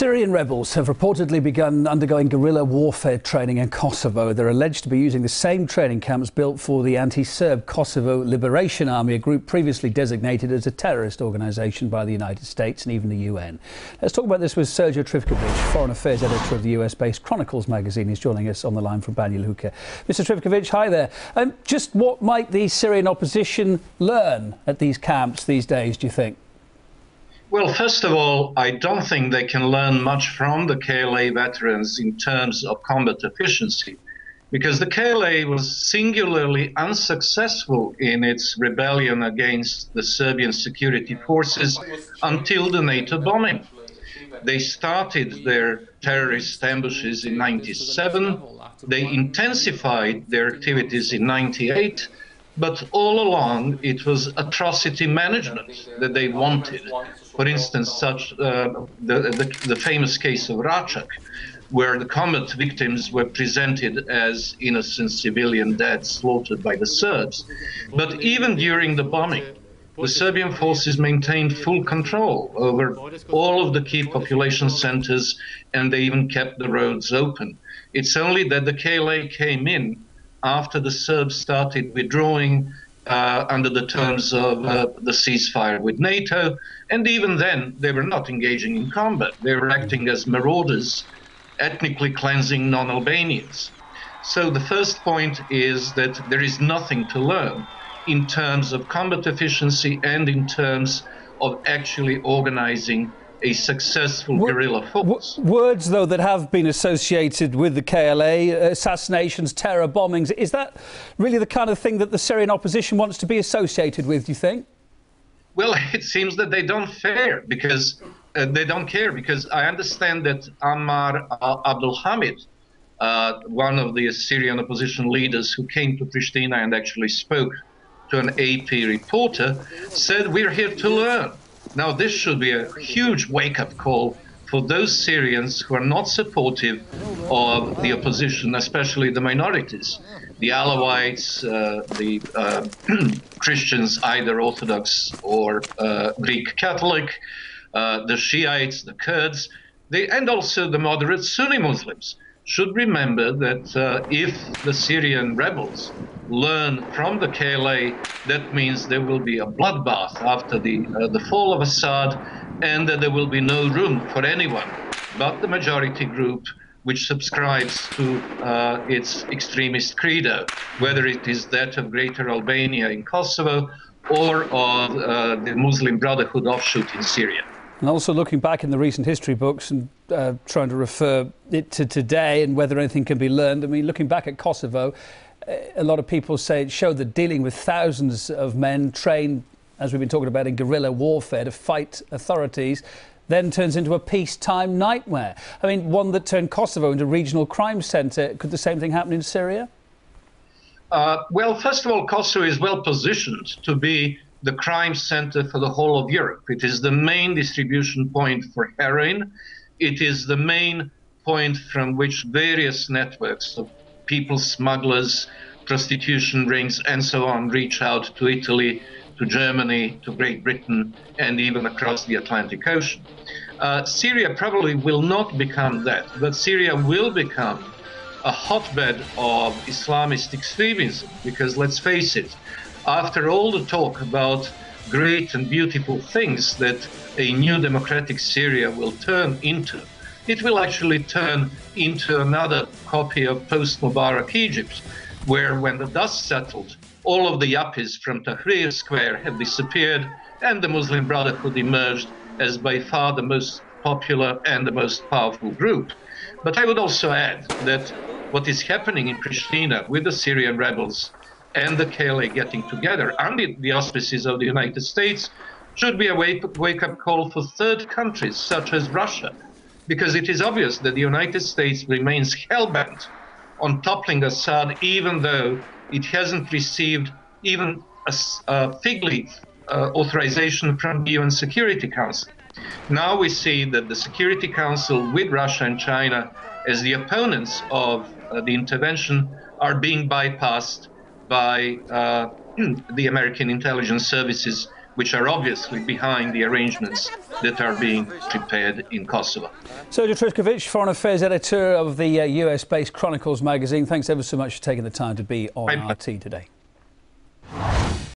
Syrian rebels have reportedly begun undergoing guerrilla warfare training in Kosovo. They're alleged to be using the same training camps built for the anti-Serb Kosovo Liberation Army, a group previously designated as a terrorist organisation by the United States and even the UN. Let's talk about this with Srdja Trifcovich, Foreign Affairs Editor of the US-based Chronicles magazine. He's joining us on the line from Banja Luka. Mr. Trifcovich, hi there. Just what might the Syrian opposition learn at these camps these days, do you think? Well, first of all, I don't think they can learn much from the KLA veterans in terms of combat efficiency, because the KLA was singularly unsuccessful in its rebellion against the Serbian security forces until the NATO bombing. They started their terrorist ambushes in '97, they intensified their activities in '98, but all along it was atrocity management that they wanted. For instance, the famous case of Račak, where the combat victims were presented as innocent civilian dead slaughtered by the Serbs. But even during the bombing, the Serbian forces maintained full control over all of the key population centers, and they even kept the roads open. It's only that the KLA came in after the Serbs started withdrawing under the terms of the ceasefire with NATO, and even then they were not engaging in combat. They were acting as marauders, ethnically cleansing non-Albanians. So the first point is that there is nothing to learn in terms of combat efficiency and in terms of actually organizing a successful guerrilla force. Words, though, that have been associated with the KLA, assassinations, terror bombings, is that really the kind of thing that the Syrian opposition wants to be associated with, do you think? Well, it seems that they don't care because I understand that Ammar Abdul Hamid, one of the Syrian opposition leaders who came to Pristina and actually spoke to an AP reporter, said, "We're here to learn." Now, this should be a huge wake-up call for those Syrians who are not supportive of the opposition, especially the minorities, the Alawites, the Christians, either Orthodox or Greek Catholic, the Shiites, the Kurds, and also the moderate Sunni Muslims should remember that if the Syrian rebels learn from the KLA, that means there will be a bloodbath after the fall of Assad, and that there will be no room for anyone but the majority group which subscribes to its extremist credo, whether it is that of Greater Albania in Kosovo or of the Muslim Brotherhood offshoot in Syria. And also looking back in the recent history books and trying to refer it to today and whether anything can be learned. I mean, looking back at Kosovo, a lot of people say it showed that dealing with thousands of men trained, as we've been talking about, in guerrilla warfare to fight authorities, then turns into a peacetime nightmare. I mean, one that turned Kosovo into a regional crime centre. Could the same thing happen in Syria? Well, first of all, Kosovo is well positioned to be the crime center for the whole of Europe. It is the main distribution point for heroin. It is the main point from which various networks of people smugglers, prostitution rings, and so on reach out to Italy, to Germany, to Great Britain, and even across the Atlantic Ocean. Syria probably will not become that, but Syria will become a hotbed of Islamist extremism, because let's face it, after all the talk about great and beautiful things that a new democratic Syria will turn into, it will actually turn into another copy of post-Mubarak Egypt, where when the dust settled, all of the yuppies from Tahrir Square had disappeared and the Muslim Brotherhood emerged as by far the most popular and the most powerful group. But I would also add that what is happening in Pristina with the Syrian rebels and the KLA getting together under the auspices of the United States should be a wake-up call for third countries such as Russia, because it is obvious that the United States remains hell-bent on toppling Assad, even though it hasn't received even a fig leaf authorization from the UN Security Council. Now we see that the Security Council, with Russia and China as the opponents of the intervention, are being bypassed by the American intelligence services which are obviously behind the arrangements that are being prepared in Kosovo. Srdja Trifcovich, Foreign Affairs Editor of the US-based Chronicles magazine, thanks ever so much for taking the time to be on RT today.